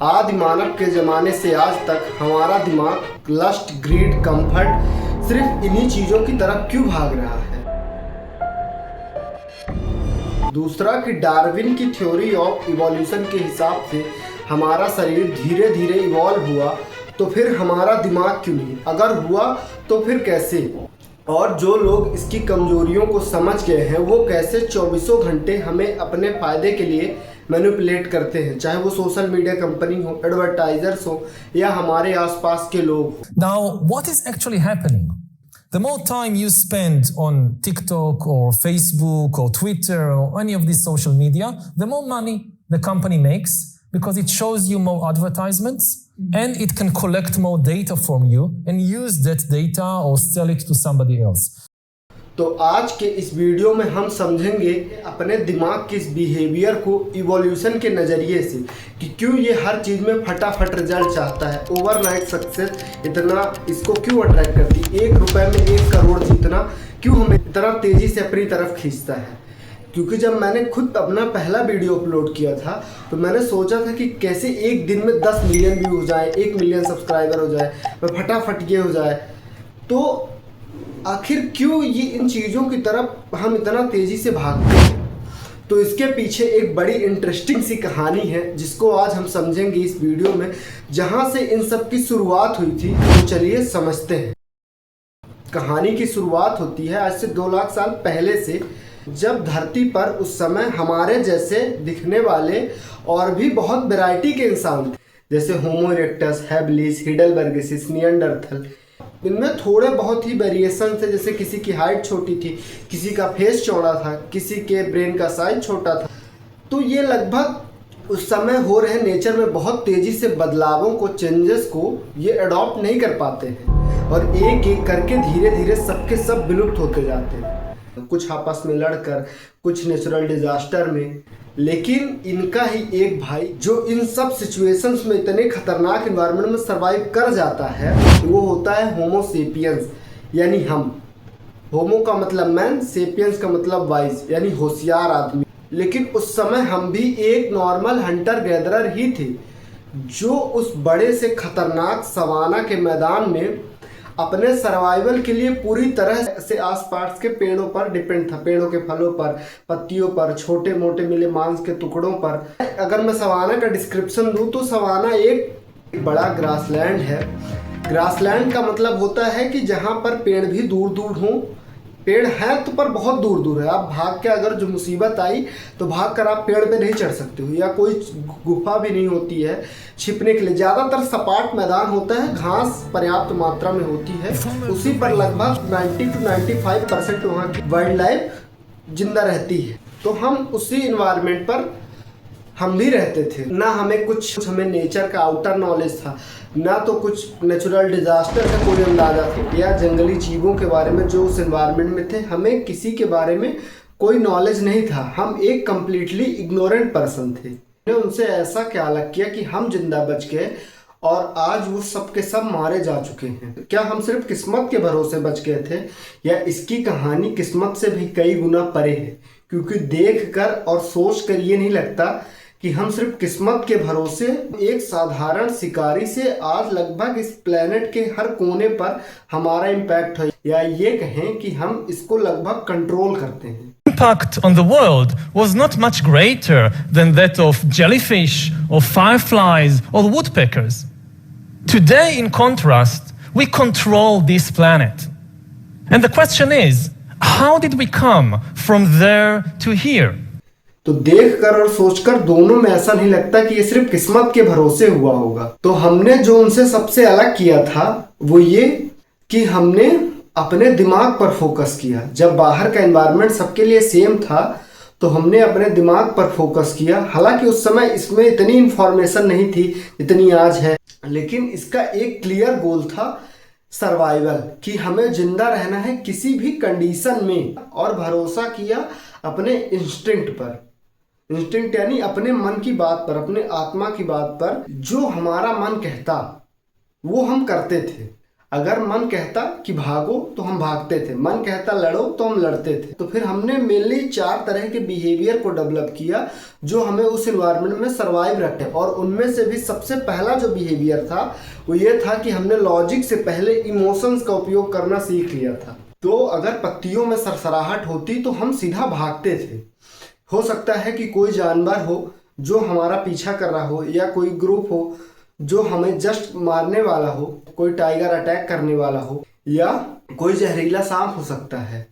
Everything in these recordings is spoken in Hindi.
आदि मानव के ज़माने से आज तक हमारा दिमाग लस्ट, ग्रीड, कंफर्ट सिर्फ इन्हीं चीज़ों की तरफ क्यों भाग रहा है। दूसरा कि डार्विन की थ्योरी ऑफ इवोल्यूशन के हिसाब से हमारा शरीर धीरे धीरे इवॉल्व हुआ, तो फिर हमारा दिमाग क्यों नहीं? अगर हुआ तो फिर कैसे? और जो लोग इसकी कमजोरियों को समझ गए हैं वो कैसे 24 घंटे हमें अपने फ़ायदे के लिए मैनिपुलेट करते हैं, चाहे वो सोशल मीडिया कंपनी हो, एडवर्टाइजर्स हो या हमारे आसपास के लोग। Now, what is actually happening? The more time you spend on TikTok or Facebook or Twitter or any of these social media, the more money the company makes because it shows you more advertisements and it can collect more data from you and use that data or sell it to somebody else. तो आज के इस वीडियो में हम समझेंगे अपने दिमाग के इस बिहेवियर को इवोल्यूशन के नज़रिए से कि क्यों ये हर चीज़ में फटाफट रिजल्ट चाहता है, ओवरनाइट सक्सेस इतना इसको क्यों अट्रैक्ट करती है, 1 रुपए में 1 करोड़ जीतना क्यों हमें इतना तेज़ी से अपनी तरफ खींचता है। क्योंकि जब मैंने खुद अपना पहला वीडियो अपलोड किया था तो मैंने सोचा था कि कैसे एक दिन में 10 मिलियन व्यू हो जाए, 1 मिलियन सब्सक्राइबर हो जाए, फटाफट ये हो जाए। तो आखिर क्यों ये इन चीज़ों की तरफ हम इतना तेज़ी से भागते हैं? तो इसके पीछे एक बड़ी इंटरेस्टिंग सी कहानी है जिसको आज हम समझेंगे इस वीडियो में, जहाँ से इन सब की शुरुआत हुई थी। तो चलिए समझते हैं। कहानी की शुरुआत होती है आज से 2 लाख साल पहले से, जब धरती पर उस समय हमारे जैसे दिखने वाले और भी बहुत वैरायटी के इंसान थे, जैसे होमो इरेक्टस, हैबिलिस, हिडेलबर्गेसिस, निएंडरथल। इनमें थोड़े बहुत ही वेरिएशन थे, जैसे किसी की हाइट छोटी थी, किसी का फेस चौड़ा था, किसी के ब्रेन का साइज छोटा था। तो ये लगभग उस समय हो रहे नेचर में बहुत तेज़ी से बदलावों को, चेंजेस को ये अडॉप्ट नहीं कर पाते हैं और एक एक करके धीरे धीरे सबके सब विलुप्त होते जाते हैं, कुछ आपस में लड़कर, कुछ नेचुरल डिजास्टर में। लेकिन इनका ही एक भाई जो इन सब सिचुएशंस में इतने खतरनाक एनवायरनमेंट में सरवाइव कर जाता है, वो होता है होमो सेपियंस, यानी हम। होमो का मतलब मैन, सेपियंस का मतलब वाइज यानी होशियार आदमी। लेकिन उस समय हम भी एक नॉर्मल हंटर गैदरर ही थे जो उस बड़े से खतरनाक सवाना के मैदान में अपने सर्वाइवल के लिए पूरी तरह से आसपास के पेड़ों पर डिपेंड था, पेड़ों के फलों पर, पत्तियों पर, छोटे मोटे मिले मांस के टुकड़ों पर। अगर मैं सवाना का डिस्क्रिप्शन दूं तो सवाना एक बड़ा ग्रासलैंड है। ग्रासलैंड का मतलब होता है कि जहां पर पेड़ भी दूर दूर हों, पेड़ हैं तो पर बहुत दूर दूर है। आप भाग के अगर जो मुसीबत आई तो भाग कर आप पेड़ पे नहीं चढ़ सकते हो, या कोई गुफा भी नहीं होती है छिपने के लिए। ज़्यादातर सपाट मैदान होता है, घास पर्याप्त मात्रा में होती है, उसी पर लगभग 90 to 95% वहाँ की वाइल्ड लाइफ जिंदा रहती है। तो हम उसी इन्वायरमेंट पर हम भी रहते थे। ना हमें नेचर का आउटर नॉलेज था, ना तो कुछ नेचुरल डिजास्टर का कोई अंदाजा था, या जंगली जीवों के बारे में जो उस एनवायरनमेंट में थे। हमें किसी के बारे में कोई नॉलेज नहीं था, हम एक कम्प्लीटली इग्नोरेंट पर्सन थे। उनसे ऐसा क्या अलग किया कि हम जिंदा बच गए और आज वो सब के सब मारे जा चुके हैं। क्या हम सिर्फ किस्मत के भरोसे बच गए थे, या इसकी कहानी किस्मत से भी कई गुना परे है? क्योंकि देख कर और सोच कर ये नहीं लगता कि हम सिर्फ किस्मत के भरोसे एक साधारण शिकारी से आज लगभग इस प्लेनेट के हर कोने पर हमारा इम्पैक्ट है, या ये कहें कि हम इसको लगभग कंट्रोल करते हैं। Impact on the world was not much greater than that of jellyfish or fireflies or woodpeckers. Today, in contrast, we control this planet. And the question is, how did we come from there to here? तो देखकर और सोचकर दोनों में ऐसा नहीं लगता कि ये सिर्फ किस्मत के भरोसे हुआ होगा। तो हमने जो उनसे सबसे अलग किया था वो ये कि हमने अपने दिमाग पर फोकस किया। जब बाहर का एनवायरनमेंट सबके लिए सेम था तो हमने अपने दिमाग पर फोकस किया। हालांकि उस समय इसमें इतनी इंफॉर्मेशन नहीं थी जितनी आज है, लेकिन इसका एक क्लियर गोल था सर्वाइवल, कि हमें जिंदा रहना है किसी भी कंडीशन में। और भरोसा किया अपने इंस्टिंक्ट पर। इंस्टिंक्ट यानी अपने मन की बात पर, अपने आत्मा की बात पर। जो हमारा मन कहता वो हम करते थे। अगर मन कहता कि भागो तो हम भागते थे, मन कहता लड़ो तो हम लड़ते थे। तो फिर हमने मेनली 4 तरह के बिहेवियर को डेवलप किया जो हमें उस इन्वायरमेंट में सर्वाइव रखे। और उनमें से भी सबसे पहला जो बिहेवियर था वो ये था कि हमने लॉजिक से पहले इमोशंस का उपयोग करना सीख लिया था। तो अगर पत्तियों में सरसराहट होती तो हम सीधा भागते थे। हो सकता है कि कोई जानवर हो जो हमारा पीछा कर रहा हो, या कोई ग्रुप हो जो हमें जस्ट मारने वाला हो, कोई टाइगर अटैक करने वाला हो, या कोई जहरीला सांप हो सकता है।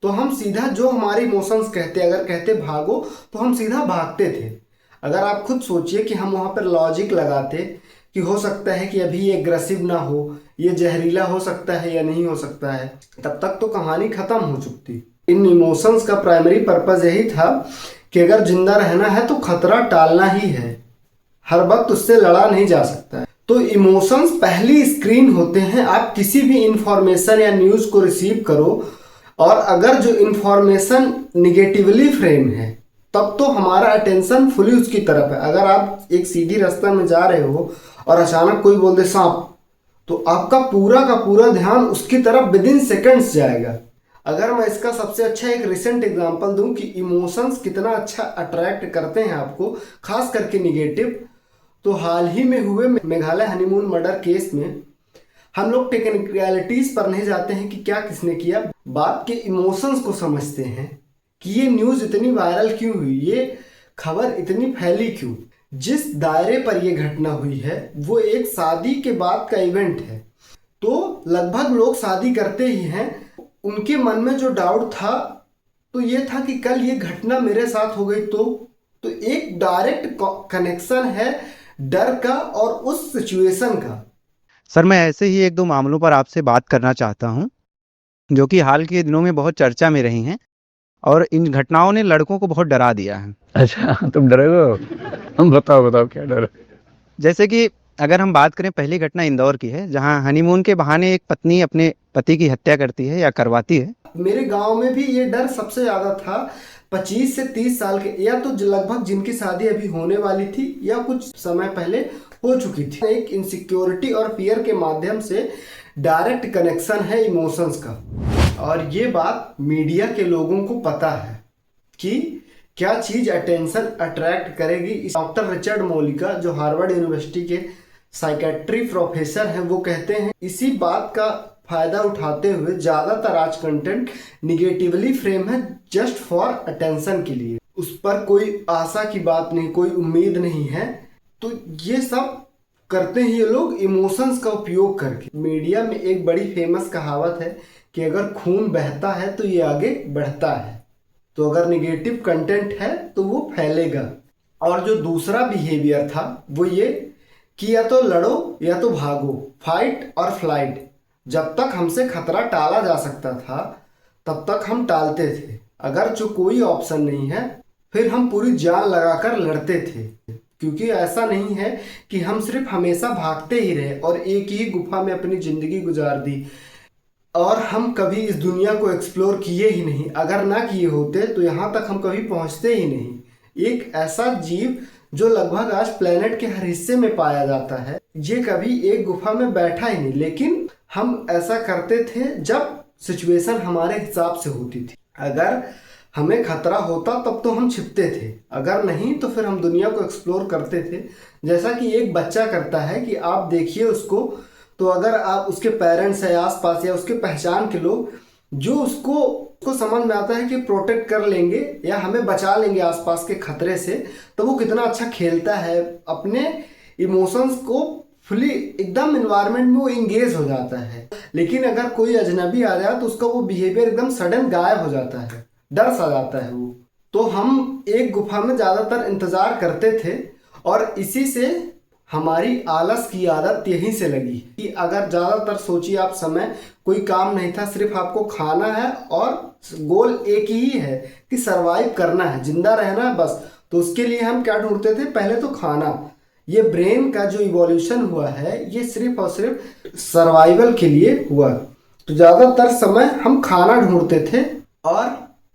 तो हम सीधा जो हमारे इमोशंस कहते, अगर कहते भागो तो हम सीधा भागते थे। अगर आप खुद सोचिए कि हम वहाँ पर लॉजिक लगाते कि हो सकता है कि अभी ये एग्रेसिव ना हो, ये जहरीला हो सकता है या नहीं हो सकता है, तब तक तो कहानी खत्म हो चुकती। इन इमोशंस का प्राइमरी पर्पस यही था कि अगर जिंदा रहना है तो खतरा टालना ही है, हर वक्त उससे लड़ा नहीं जा सकता है। तो इमोशंस पहली स्क्रीन होते हैं। आप किसी भी इंफॉर्मेशन या न्यूज को रिसीव करो, और अगर जो इंफॉर्मेशन निगेटिवली फ्रेम है तब तो हमारा अटेंशन फुली उसकी तरफ है। अगर आप एक सीधी रास्ता में जा रहे हो और अचानक कोई बोल दे सांप, तो आपका पूरा का पूरा ध्यान उसकी तरफ विदिन सेकंड्स जाएगा। अगर मैं इसका सबसे अच्छा एक रिसेंट एग्जांपल दूं कि इमोशंस कितना अच्छा अट्रैक्ट करते हैं आपको, खास करके निगेटिव, तो हाल ही में हुए मेघालय हनीमून मर्डर केस में हम लोग टेक्निकलिटीज पर नहीं जाते हैं कि क्या किसने किया, बात के इमोशंस को समझते हैं कि ये न्यूज इतनी वायरल क्यों हुई, ये खबर इतनी फैली क्यों। जिस दायरे पर यह घटना हुई है वो एक शादी के बाद का इवेंट है, तो लगभग लोग शादी करते ही हैं। उनके मन में जो डाउट था तो ये था कि कल ये घटना मेरे साथ हो गई तो एक डायरेक्ट कनेक्शन है डर का और उस सिचुएशन का। सर, मैं ऐसे ही 1-2 मामलों पर आपसे बात करना चाहता हूं, जो कि हाल के दिनों में बहुत चर्चा में रही हैं, और इन घटनाओं ने लड़कों को बहुत डरा दिया है। अच्छा, तुम डरे हो? हम बताओ क्या डर है? जैसे कि अगर हम बात करें, पहली घटना इंदौर की है, जहां हनीमून के बहाने एक पत्नी अपने पति की हत्या करती है या करवाती है। मेरे गांव में भी ये डर सबसे ज्यादा था। 25 से 30 साल के, या तो लगभग जिनकी शादी अभी होने वाली थी या कुछ समय पहले हो चुकी थी। एक इनसिक्योरिटी और फियर के माध्यम से डायरेक्ट कनेक्शन है इमोशंस का। और ये बात मीडिया के लोगों को पता है कि क्या चीज अटेंशन अट्रैक्ट करेगी। डॉक्टर रिचर्ड मोलिका, जो हार्वर्ड यूनिवर्सिटी के साइकेट्री प्रोफेसर हैं, वो कहते हैं इसी बात का फायदा उठाते हुए ज्यादातर आज कंटेंट निगेटिवली फ्रेम है जस्ट फॉर अटेंशन के लिए। उस पर कोई आशा की बात नहीं, कोई उम्मीद नहीं है। तो ये सब करते हैं ये लोग इमोशंस का उपयोग करके। मीडिया में एक बड़ी फेमस कहावत है कि अगर खून बहता है तो ये आगे बढ़ता है। तो अगर निगेटिव कंटेंट है तो वो फैलेगा। और जो दूसरा बिहेवियर था वो ये कि या तो लड़ो या तो भागो, फाइट और फ्लाइट। जब तक हमसे खतरा टाला जा सकता था तब तक हम टालते थे। अगर जो कोई ऑप्शन नहीं है फिर हम पूरी जान लगाकर लड़ते थे, क्योंकि ऐसा नहीं है कि हम सिर्फ हमेशा भागते ही रहे और एक ही गुफा में अपनी जिंदगी गुजार दी और हम कभी इस दुनिया को एक्सप्लोर किए ही नहीं। अगर ना किए होते तो यहाँ तक हम कभी पहुँचते ही नहीं। एक ऐसा जीव जो लगभग आज प्लेनेट के हर हिस्से में पाया जाता है, ये कभी एक गुफा में बैठा ही नहीं, लेकिन हम ऐसा करते थे जब सिचुएशन हमारे हिसाब से होती थी। अगर हमें खतरा होता तब तो हम छिपते थे, अगर नहीं तो फिर हम दुनिया को एक्सप्लोर करते थे। जैसा कि एक बच्चा करता है कि आप देखिए उसको, तो अगर आप उसके पेरेंट्स है आसपास या उसके पहचान के लोग जो उसको समझ में आता है कि प्रोटेक्ट कर लेंगे या हमें बचा लेंगे आसपास के खतरे से, तो वो कितना अच्छा खेलता है, अपने इमोशंस को फुली एकदम इन्वायरमेंट में वो इंगेज हो जाता है। लेकिन अगर कोई अजनबी आ जाए तो उसका वो बिहेवियर एकदम सडन गायब हो जाता है, डर सा जाता है वो। तो हम एक गुफा में ज़्यादातर इंतज़ार करते थे और इसी से हमारी आलस की आदत यहीं से लगी कि अगर ज़्यादातर सोचिए आप, समय कोई काम नहीं था, सिर्फ आपको खाना है और गोल एक ही है कि सरवाइव करना है, जिंदा रहना है बस। तो उसके लिए हम क्या ढूंढते थे, पहले तो खाना। ये ब्रेन का जो इवोल्यूशन हुआ है ये सिर्फ और सिर्फ सर्वाइवल के लिए हुआ। तो ज़्यादातर समय हम खाना ढूंढते थे और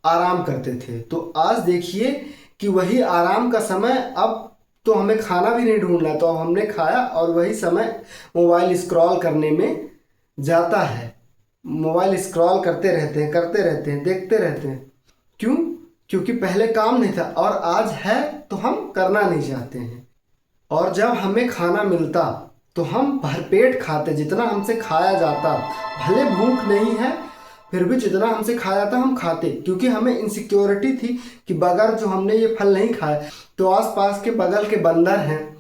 आराम करते थे। तो आज देखिए कि वही आराम का समय, अब तो हमें खाना भी नहीं ढूंढना, तो अब हमने खाया और वही समय मोबाइल स्क्रॉल करने में जाता है, मोबाइल स्क्रॉल करते रहते हैं, देखते रहते हैं। क्यों? क्योंकि पहले काम नहीं था और आज है तो हम करना नहीं चाहते हैं। और जब हमें खाना मिलता तो हम भरपेट खाते, जितना हमसे खाया जाता, भले भूख नहीं है फिर भी जितना हमसे खाया जाता हम खाते, क्योंकि हमें इनसिक्योरिटी थी कि बगैर जो हमने ये फल नहीं खाए तो आसपास के बगल के बंदर हैं,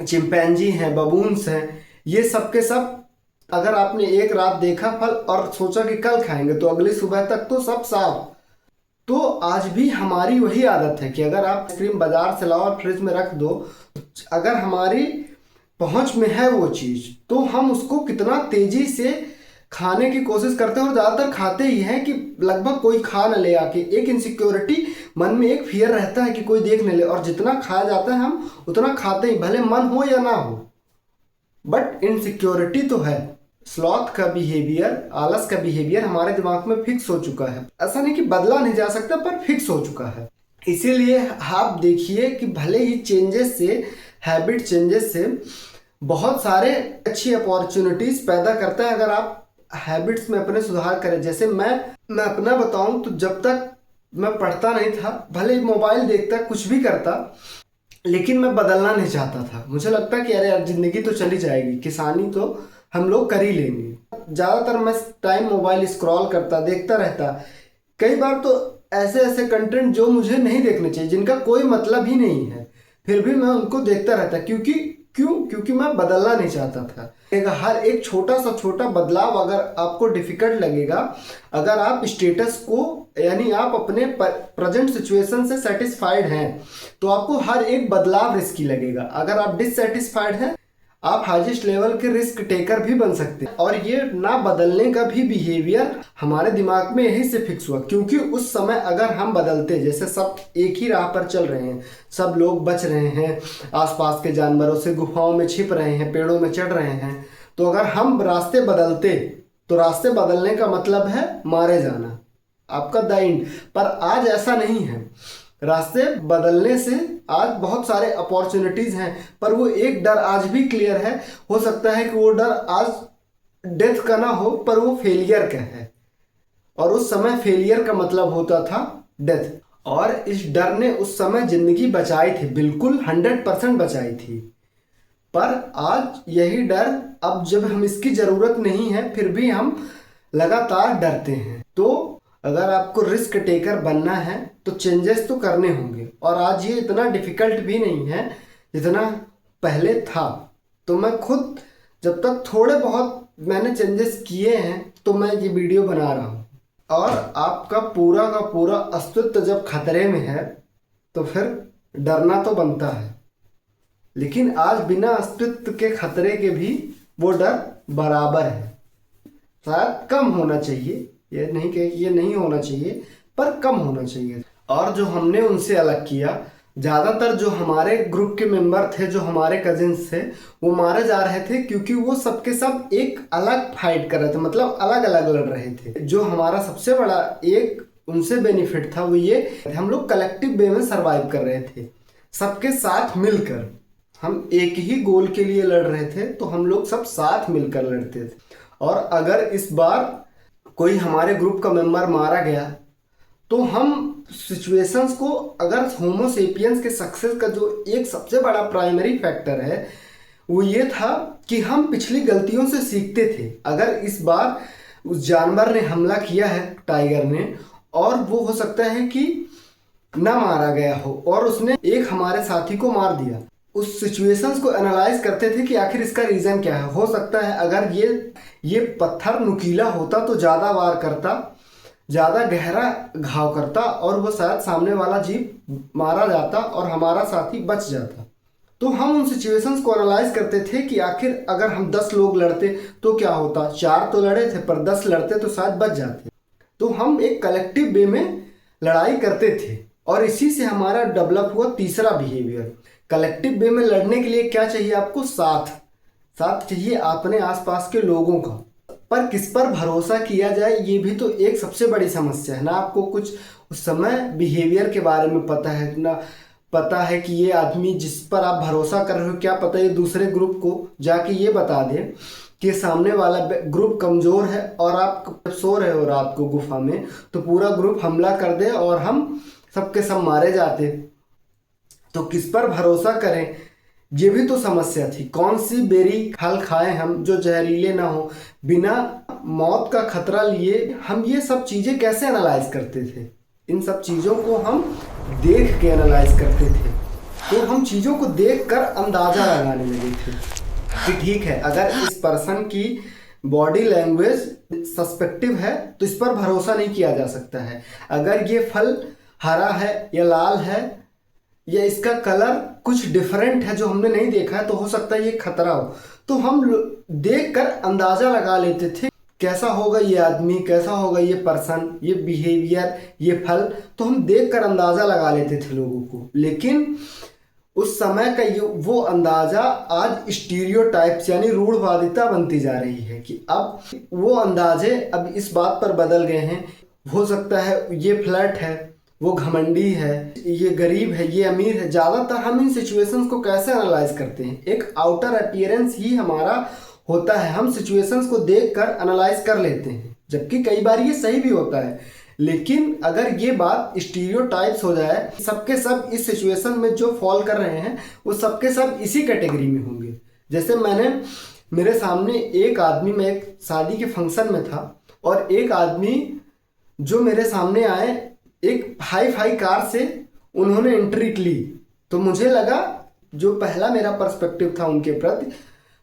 चिंपैंजी हैं, बबून्स हैं, ये सब के सब अगर आपने एक रात देखा फल और सोचा कि कल खाएंगे तो अगली सुबह तक तो सब साफ। तो आज भी हमारी वही आदत है कि अगर आप आइसक्रीम बाजार से लाओ और फ्रिज में रख दो, अगर हमारी पहुंच में है वो चीज़ तो हम उसको कितना तेजी से खाने की कोशिश करते हैं और ज़्यादातर खाते ही हैं कि लगभग कोई खा न ले आके। एक इनसिक्योरिटी मन में, एक फियर रहता है कि कोई देख न ले, और जितना खाया जाता है हम उतना खाते ही, भले मन हो या ना हो, बट इनसिक्योरिटी तो है। स्लॉथ का बिहेवियर, आलस का बिहेवियर हमारे दिमाग में फिक्स हो चुका है। ऐसा नहीं कि बदला नहीं जा सकता, पर फिक्स हो चुका है। इसीलिए आप देखिए कि भले ही चेंजेस से, हैबिट चेंजेस से बहुत सारे अच्छी अपॉर्चुनिटीज़ पैदा करता है अगर आप हैबिट्स में अपने सुधार करें। जैसे मैं अपना बताऊं तो जब तक मैं पढ़ता नहीं था, भले ही मोबाइल देखता, कुछ भी करता, लेकिन मैं बदलना नहीं चाहता था। मुझे लगता कि अरे यार ज़िंदगी तो चली जाएगी, किसानी तो हम लोग कर ही लेंगे। ज़्यादातर मैं टाइम मोबाइल स्क्रॉल करता, देखता रहता। कई बार तो ऐसे ऐसे कंटेंट जो मुझे नहीं देखने चाहिए, जिनका कोई मतलब ही नहीं है, फिर भी मैं उनको देखता रहता। क्योंकि मैं बदलना नहीं चाहता था। हर एक छोटा सा छोटा बदलाव अगर आपको डिफिकल्ट लगेगा, अगर आप स्टेटस को, यानी आप अपने प्रेजेंट सिचुएशन से सेटिस्फाइड हैं, तो आपको हर एक बदलाव रिस्की लगेगा। अगर आप डिससेटिस्फाइड हैं, आप हाईएस्ट लेवल के रिस्क टेकर भी बन सकते हैं। और ये ना बदलने का भी बिहेवियर हमारे दिमाग में यही से फिक्स हुआ, क्योंकि उस समय अगर हम बदलते, जैसे सब एक ही राह पर चल रहे हैं, सब लोग बच रहे हैं आसपास के जानवरों से, गुफाओं में छिप रहे हैं, पेड़ों में चढ़ रहे हैं, तो अगर हम रास्ते बदलते तो रास्ते बदलने का मतलब है मारे जाना, आपका द एंड। पर आज ऐसा नहीं है। रास्ते बदलने से आज बहुत सारे अपॉर्चुनिटीज़ हैं, पर वो एक डर आज भी क्लियर है। हो सकता है कि वो डर आज डेथ का ना हो, पर वो फेलियर का है, और उस समय फेलियर का मतलब होता था डेथ। और इस डर ने उस समय ज़िंदगी बचाई थी, बिल्कुल 100% बचाई थी। पर आज यही डर, अब जब हम इसकी ज़रूरत नहीं है फिर भी हम लगातार डरते हैं। तो अगर आपको रिस्क टेकर बनना है तो चेंजेस तो करने होंगे, और आज ये इतना डिफ़िकल्ट भी नहीं है जितना पहले था। तो मैं खुद जब तक थोड़े बहुत मैंने चेंजेस किए हैं तो मैं ये वीडियो बना रहा हूँ। और आपका पूरा का पूरा अस्तित्व जब खतरे में है तो फिर डरना तो बनता है, लेकिन आज बिना अस्तित्व के खतरे के भी वो डर बराबर है। शायद कम होना चाहिए, ये नहीं कि ये नहीं होना चाहिए, पर कम होना चाहिए। और जो हमने उनसे अलग किया, ज़्यादातर जो हमारे ग्रुप के मेंबर थे, जो हमारे कजिन्स थे, वो मारे जा रहे थे क्योंकि वो सबके सब एक अलग फाइट कर रहे थे, मतलब अलग अलग लड़ रहे थे। जो हमारा सबसे बड़ा एक उनसे बेनिफिट था वो ये, हम लोग कलेक्टिव वे में सर्वाइव कर रहे थे, सबके साथ मिलकर। हम एक ही गोल के लिए लड़ रहे थे, तो हम लोग सब साथ मिलकर लड़ते थे। और अगर इस बार कोई हमारे ग्रुप का मेंबर मारा गया तो हम सिचुएशंस को, अगर होमो सेपियंस के सक्सेस का जो एक सबसे बड़ा प्राइमरी फैक्टर है वो ये था कि हम पिछली गलतियों से सीखते थे। अगर इस बार उस जानवर ने हमला किया है, टाइगर ने, और वो हो सकता है कि ना मारा गया हो और उसने एक हमारे साथी को मार दिया, उस सिचुएशंस को एनालाइज करते थे कि आखिर इसका रीज़न क्या है। हो सकता है अगर ये पत्थर नुकीला होता तो ज़्यादा वार करता, ज़्यादा गहरा घाव करता, और वो शायद सामने वाला जीव मारा जाता और हमारा साथी बच जाता। तो हम उन सिचुएशंस को एनालाइज करते थे कि आखिर अगर हम 10 लोग लड़ते तो क्या होता। 4 तो लड़े थे, पर 10 लड़ते तो शायद बच जाते। तो हम एक कलेक्टिव वे में लड़ाई करते थे, और इसी से हमारा डेवलप हुआ तीसरा बिहेवियर। कलेक्टिव वे में लड़ने के लिए क्या चाहिए आपको? साथ चाहिए अपने आसपास के लोगों का। पर किस पर भरोसा किया जाए, ये भी तो एक सबसे बड़ी समस्या है ना। आपको कुछ उस समय बिहेवियर के बारे में पता है ना, पता है कि ये आदमी जिस पर आप भरोसा कर रहे हो, क्या पता ये दूसरे ग्रुप को जाके ये बता दे कि सामने वाला ग्रुप कमज़ोर है और आप सो रहे हो रात को गुफा में, तो पूरा ग्रुप हमला कर दे और हम सबके सब मारे जाते, तो किस पर भरोसा करें? ये भी तो समस्या थी। कौन सी बेरी फल खाएं हम जो जहरीले ना हो? बिना मौत का खतरा लिए हम ये सब चीज़ें कैसे एनालाइज करते थे? इन सब चीज़ों को हम देख के एनालाइज करते थे, तो हम चीज़ों को देख कर अंदाज़ा लगाने लगे थे कि ठीक है, अगर इस पर्सन की बॉडी लैंग्वेज सस्पेक्टिव है तो इस पर भरोसा नहीं किया जा सकता है। अगर ये फल हरा है या लाल है या इसका कलर कुछ डिफरेंट है जो हमने नहीं देखा है, तो हो सकता है ये खतरा हो। तो हम देख कर अंदाज़ा लगा लेते थे कैसा होगा ये आदमी, कैसा होगा ये पर्सन, ये बिहेवियर, ये फल, तो हम देख कर अंदाज़ा लगा लेते थे लोगों को। लेकिन उस समय का ये वो अंदाज़ा आज स्टीरियोटाइप्स यानी रूढ़वादिता बनती जा रही है कि अब वो अंदाजे अब इस बात पर बदल गए हैं, हो सकता है ये फ्लैट है, वो घमंडी है, ये गरीब है, ये अमीर है। ज़्यादातर हम इन सिचुएशंस को कैसे एनालाइज करते हैं? एक आउटर अपीयरेंस ही हमारा होता है, हम सिचुएशंस को देखकर एनालाइज कर लेते हैं, जबकि कई बार ये सही भी होता है। लेकिन अगर ये बात स्टीरियोटाइप्स हो जाए, सबके सब इस सिचुएशन में जो फॉल कर रहे हैं वो सबके सब इसी कैटेगरी में होंगे। जैसे मेरे सामने एक आदमी, मैं एक शादी के फंक्शन में था और एक आदमी जो मेरे सामने आए, एक हाई फाई कार से उन्होंने एंट्री ली, तो मुझे लगा, जो पहला मेरा पर्सपेक्टिव था उनके प्रति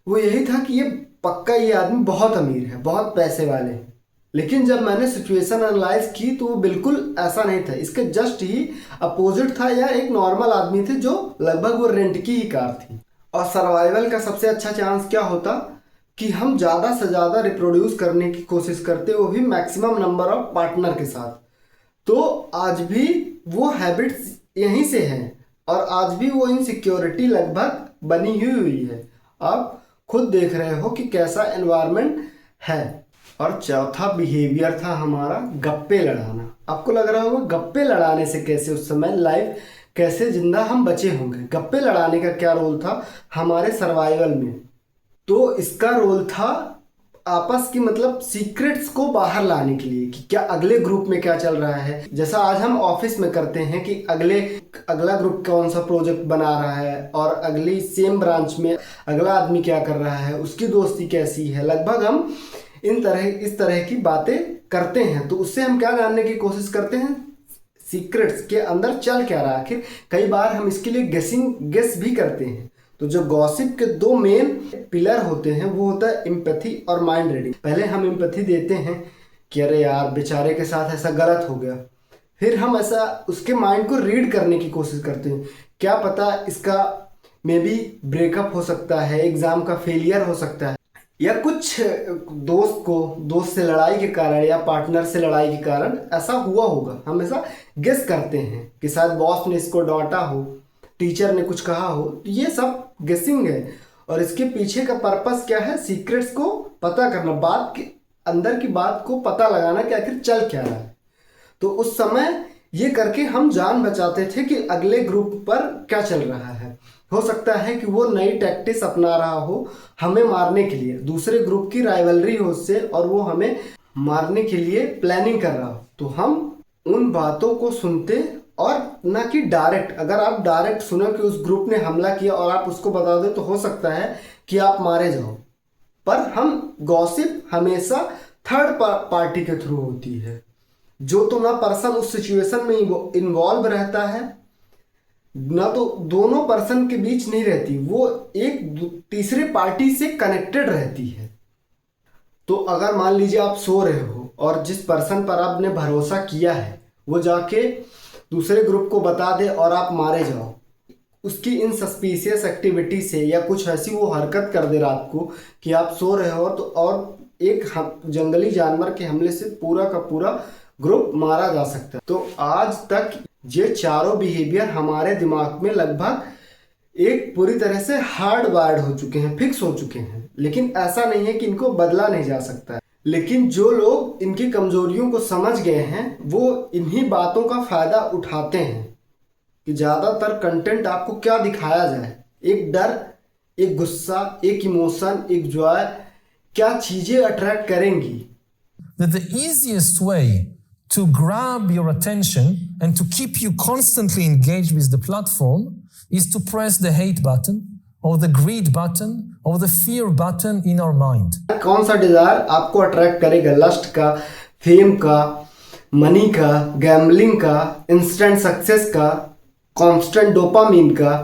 वो यही था कि ये पक्का ये आदमी बहुत अमीर है, बहुत पैसे वाले हैं। लेकिन जब मैंने सिचुएशन एनालाइज की तो वो बिल्कुल ऐसा नहीं था, इसके जस्ट ही अपोजिट था। या एक नॉर्मल आदमी थे जो लगभग वो रेंट की ही कार थी। और सर्वाइवल का सबसे अच्छा चांस क्या होता कि हम ज़्यादा से ज़्यादा रिप्रोड्यूस करने की कोशिश करते, वो भी मैक्सिमम नंबर ऑफ पार्टनर के साथ। तो आज भी वो हैबिट्स यहीं से हैं और आज भी वो इनसिक्योरिटी लगभग बनी हुई है। आप खुद देख रहे हो कि कैसा एनवायरनमेंट है। और चौथा बिहेवियर था हमारा गप्पे लड़ाना। आपको लग रहा होगा गप्पे लड़ाने से कैसे उस समय लाइफ कैसे जिंदा हम बचे होंगे। गप्पे लड़ाने का क्या रोल था हमारे सर्वाइवल में? तो इसका रोल था आपस की मतलब सीक्रेट्स को बाहर लाने के लिए कि क्या अगले ग्रुप में क्या चल रहा है। जैसा आज हम ऑफिस में करते हैं कि अगला ग्रुप कौन सा प्रोजेक्ट बना रहा है और अगली सेम ब्रांच में अगला आदमी क्या कर रहा है, उसकी दोस्ती कैसी है। लगभग हम इस तरह की बातें करते हैं। तो उससे हम क्या जानने की कोशिश करते हैं, सीक्रेट्स के अंदर चल क्या रहा है आखिर। कई बार हम इसके लिए गेस भी करते हैं। तो जो गॉसिप के दो मेन पिलर होते हैं वो होता है एम्पैथी और माइंड रीडिंग। पहले हम एम्पैथी देते हैं कि अरे यार बेचारे के साथ ऐसा गलत हो गया, फिर हम ऐसा उसके माइंड को रीड करने की कोशिश करते हैं, क्या पता इसका मे बी ब्रेकअप हो सकता है, एग्जाम का फेलियर हो सकता है, या कुछ दोस्त से लड़ाई के कारण या पार्टनर से लड़ाई के कारण ऐसा हुआ होगा। हम ऐसा गेस करते हैं कि शायद बॉस ने इसको डांटा हो, टीचर ने कुछ कहा हो। तो ये सब गेसिंग है और इसके पीछे का पर्पस क्या है, सीक्रेट्स को पता करना, बात के अंदर की बात को पता लगाना कि आखिर चल क्या रहा है। तो उस समय ये करके हम जान बचाते थे कि अगले ग्रुप पर क्या चल रहा है। हो सकता है कि वो नई टैक्टिस अपना रहा हो हमें मारने के लिए, दूसरे ग्रुप की राइवलरी हो उससे और वो हमें मारने के लिए प्लानिंग कर रहा हो। तो हम उन बातों को सुनते और ना कि डायरेक्ट। अगर आप डायरेक्ट सुनो कि उस ग्रुप ने हमला किया और आप उसको बता दो तो हो सकता है कि आप मारे जाओ। पर हम गॉसिप हमेशा थर्ड पार्टी के थ्रू होती है, जो तो ना पर्सन उस सिचुएशन में इन्वॉल्व रहता है ना तो दोनों पर्सन के बीच नहीं रहती, वो एक तीसरे पार्टी से कनेक्टेड रहती है। तो अगर मान लीजिए आप सो रहे हो और जिस पर्सन पर आपने भरोसा किया है वो जाके दूसरे ग्रुप को बता दे और आप मारे जाओ, उसकी इन सस्पिशियस एक्टिविटी से या कुछ ऐसी वो हरकत कर दे रात को कि आप सो रहे हो तो और एक जंगली जानवर के हमले से पूरा का पूरा ग्रुप मारा जा सकता है। तो आज तक ये चारों बिहेवियर हमारे दिमाग में लगभग एक पूरी तरह से हार्ड वायर्ड हो चुके हैं, फिक्स हो चुके हैं। लेकिन ऐसा नहीं है कि इनको बदला नहीं जा सकता है। लेकिन जो लोग इनकी कमजोरियों को समझ गए हैं वो इन्हीं बातों का फायदा उठाते हैं कि ज़्यादातर कंटेंट आपको क्या दिखाया जाए, एक डर, एक गुस्सा, एक इमोशन, एक जॉय, क्या चीजें अट्रैक्ट करेंगी। That the easiest way to grab your attention and to keep you constantly engaged with the platform is to press the hate button or the greed button or the fear button in our mind. कौन सा डिजायर आपको अट्रैक्ट करेगा, लस्ट का, फेम का, मनी का, गैम्बलिंग का, इंस्टेंट सक्सेस का, कांस्टेंट डोपामीन का।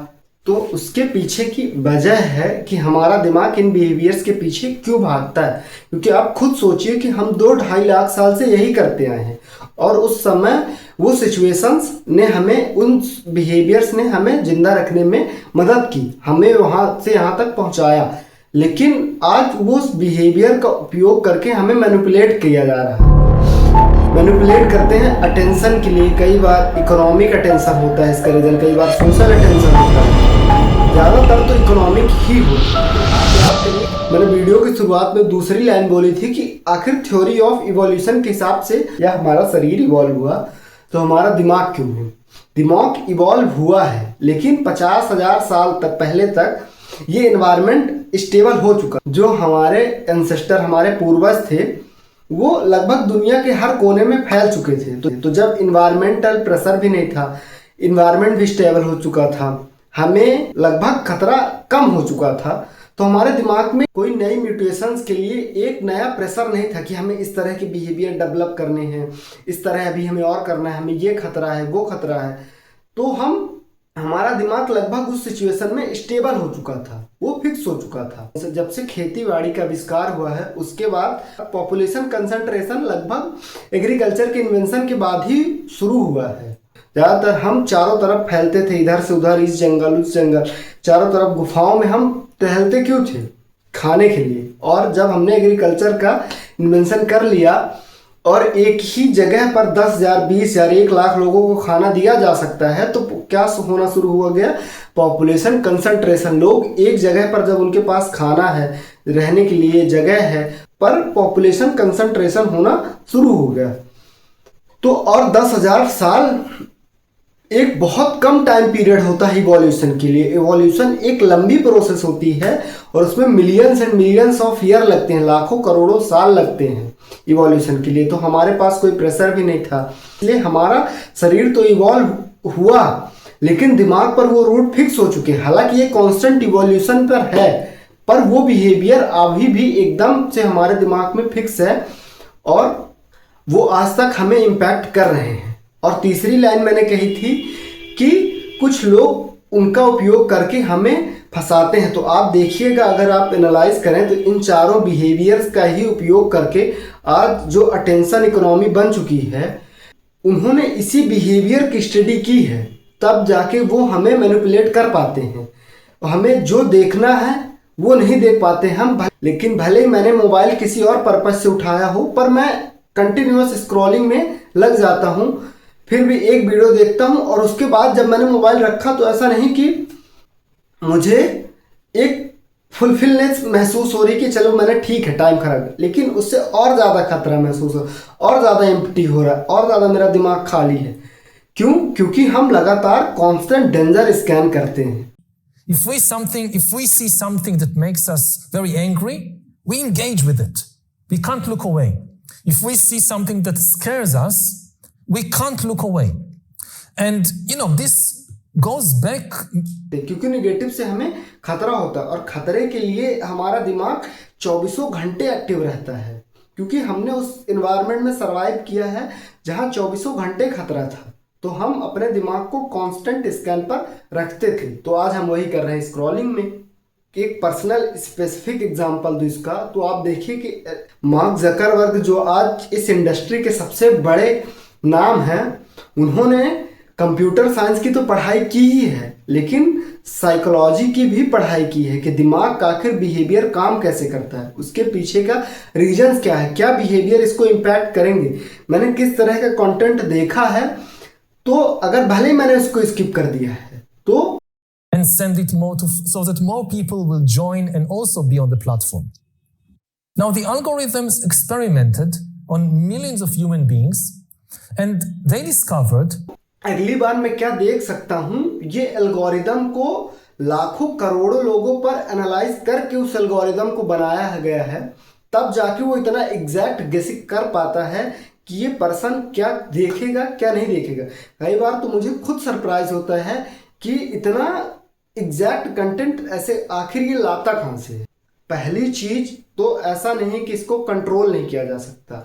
तो उसके पीछे की वजह है कि हमारा दिमाग इन बिहेवियर्स के पीछे क्यों भागता है। क्योंकि आप खुद सोचिए कि हम 2-2.5 लाख साल से यही करते आए हैं और उस समय वो सिचुएशंस ने हमें, उन बिहेवियर्स ने हमें जिंदा रखने में मदद की, हमें वहाँ से यहाँ तक पहुँचाया। लेकिन आज वो उस बिहेवियर का उपयोग करके हमें मैनिपुलेट किया जा रहा है। मैनिपुलेट करते हैं अटेंशन के लिए। कई बार इकोनॉमिक अटेंशन होता है इसका रीज़न, कई बार सोशल अटेंशन होता है, ज़्यादातर तो इकोनॉमिक ही होता है। मैंने वीडियो की शुरुआत में दूसरी लाइन बोली थी कि आखिर थ्योरी ऑफ इवोल्यूशन के हिसाब से या हमारा शरीर इवॉल्व हुआ तो हमारा दिमाग क्यों नहीं। दिमाग इवॉल्व हुआ है, लेकिन 50,000 साल तक पहले तक ये एनवायरनमेंट स्टेबल हो चुका। जो हमारे एंसेस्टर, हमारे पूर्वज थे, वो लगभग दुनिया के हर कोने में फैल चुके थे। तो जब इन्वायरमेंटल प्रेशर भी नहीं था, इन्वायरमेंट भी स्टेबल हो चुका था, हमें लगभग खतरा कम हो चुका था, तो हमारे दिमाग में कोई नई म्यूटेशंस के लिए एक नया प्रेशर नहीं था कि हमें इस तरह के बिहेवियर डेवलप करने हैं, इस तरह अभी हमें और करना है, हमें ये खतरा है, वो खतरा है। तो हमारा दिमाग लगभग उस सिचुएशन में स्टेबल हो चुका था, वो फिक्स हो चुका था। जब से खेती बाड़ी का आविष्कार हुआ है उसके बाद पॉपुलेशन कंसंट्रेशन लगभग एग्रीकल्चर के इन्वेंशन के बाद ही शुरू हुआ है। ज़्यादातर हम चारों तरफ फैलते थे, इधर से उधर, इस जंगल उस जंगल, चारों तरफ गुफाओं में हम टहलते क्यों थे? खाने के लिए। और जब हमने एग्रीकल्चर का इन्वेंशन कर लिया और एक ही जगह पर 10,000, 20,000, 1 लाख लोगों को खाना दिया जा सकता है, तो क्या होना शुरू हुआ गया? Population concentration. लोग एक जगह पर, जब उनके पास खाना है, रहने के लिए जगह है, पर पॉपुलेशन कंसंट्रेशन होना शुरू हो गया। तो और 10,000 साल एक बहुत कम टाइम पीरियड होता है इवोल्यूशन के लिए। इवोल्यूशन एक लंबी प्रोसेस होती है और उसमें millions and millions of year लगते हैं, लाखों करोड़ों साल लगते हैं इवोल्यूशन के लिए। तो हमारे पास कोई प्रेशर भी नहीं था, इसलिए हमारा शरीर तो इवॉल्व हुआ, लेकिन दिमाग पर वो रूट फिक्स हो चुके हैं। हालांकि ये कांस्टेंट इवोल्यूशन पर है, पर वो बिहेवियर अभी भी एकदम से हमारे दिमाग में फिक्स है और वो आज तक हमें इम्पैक्ट कर रहे हैं। और तीसरी लाइन मैंने कही थी कि कुछ लोग उनका उपयोग करके हमें फंसाते हैं। तो आप देखिएगा, अगर आप एनालाइज करें तो इन चारों बिहेवियर्स का ही उपयोग करके आज जो अटेंशन इकोनॉमी बन चुकी है, उन्होंने इसी बिहेवियर की स्टडी की है, तब जाके वो हमें मैनिपुलेट कर पाते हैं। हमें जो देखना है वो नहीं देख पाते हम। लेकिन भले ही मैंने मोबाइल किसी और पर्पज से उठाया हो, पर मैं कंटिन्यूअस स्क्रॉलिंग में लग जाता हूँ, फिर भी एक वीडियो देखता हूँ और उसके बाद जब मैंने मोबाइल रखा तो ऐसा नहीं कि मुझे एक फुलफिलनेस महसूस हो रही कि चलो मैंने ठीक है टाइम खराब, लेकिन उससे और ज़्यादा खतरा महसूस हो, और ज़्यादा एम्प्टी हो रहा है, और ज़्यादा मेरा दिमाग खाली है। क्यों? क्योंकि हम लगातार कांस्टेंट डेंजर स्कैन करते हैं। If we see something that makes us very angry, we engage with it. We can't look away. If we see something that scares us, we can't look away. And this goes back. क्योंकि नेगेटिव से हमें खतरा होता है और खतरे के लिए हमारा दिमाग 24 घंटे एक्टिव रहता है, क्योंकि हमने उस एनवायरनमेंट में सरवाइव किया है जहां 24 घंटे खतरा था। तो हम अपने दिमाग को कांस्टेंट स्कैन पर रखते थे। तो आज हम वही कर रहे हैं स्क्रॉलिंग में। एक पर्सनल स्पेसिफिक एग्जांपल दूं इसका, तो आप देखिए कि मार्क जकरबर्ग जो आज इस इंडस्ट्री के सबसे बड़े नाम हैं, उन्होंने कंप्यूटर साइंस की तो पढ़ाई की ही है, लेकिन साइकोलॉजी की भी पढ़ाई की है कि दिमाग का आखिर बिहेवियर काम कैसे करता है, उसके पीछे का रीजंस क्या है, क्या बिहेवियर इसको इम्पैक्ट करेंगे। मैंने किस तरह का कंटेंट देखा है, तो अगर भले ही मैंने इसको स्किप कर दिया है तो and send it so that more people will join and also be on the platform. Now the algorithms experimented on millions of human beings and they discovered अगली बार मैं क्या देख सकता हूं, ये एल्गोरिदम को लाखों करोड़ों लोगों पर एनालाइज करके उस एल्गोरिदम को बनाया गया है तब जाके वो इतना एग्जैक्ट गेसिंग कर पाता है कि ये पर्सन क्या देखेगा क्या नहीं देखेगा। कई बार तो मुझे खुद सरप्राइज होता है कि इतना एग्जैक्ट कंटेंट ऐसे आखिर ये लाता कहाँ से है। पहली चीज तो ऐसा नहीं कि इसको कंट्रोल नहीं किया जा सकता,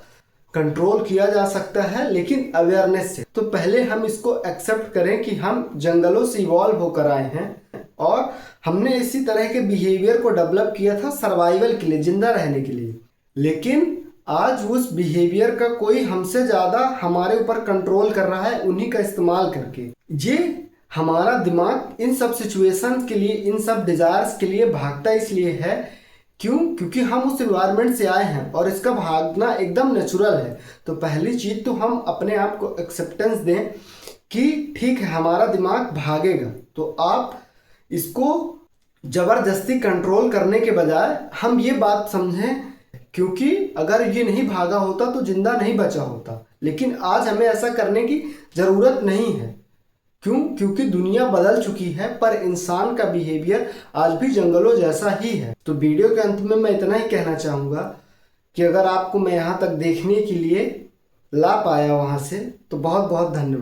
कंट्रोल किया जा सकता है लेकिन अवेयरनेस से। तो पहले हम इसको एक्सेप्ट करें कि हम जंगलों से इवॉल्व होकर आए हैं और हमने इसी तरह के बिहेवियर को डेवलप किया था सर्वाइवल के लिए, जिंदा रहने के लिए। लेकिन आज उस बिहेवियर का कोई हमसे ज़्यादा हमारे ऊपर कंट्रोल कर रहा है उन्हीं का इस्तेमाल करके। ये हमारा दिमाग इन सब सिचुएशन के लिए, इन सब डिजायर्स के लिए भागता इसलिए है क्योंकि हम उस एनवायरनमेंट से आए हैं और इसका भागना एकदम नेचुरल है। तो पहली चीज़ तो हम अपने आप को एक्सेप्टेंस दें कि ठीक है हमारा दिमाग भागेगा, तो आप इसको ज़बरदस्ती कंट्रोल करने के बजाय हम ये बात समझें क्योंकि अगर ये नहीं भागा होता तो जिंदा नहीं बचा होता। लेकिन आज हमें ऐसा करने की ज़रूरत नहीं है। क्योंकि दुनिया बदल चुकी है पर इंसान का बिहेवियर आज भी जंगलों जैसा ही है। तो वीडियो के अंत में मैं इतना ही कहना चाहूँगा कि अगर आपको मैं यहाँ तक देखने के लिए ला पाया वहाँ से तो बहुत बहुत धन्यवाद।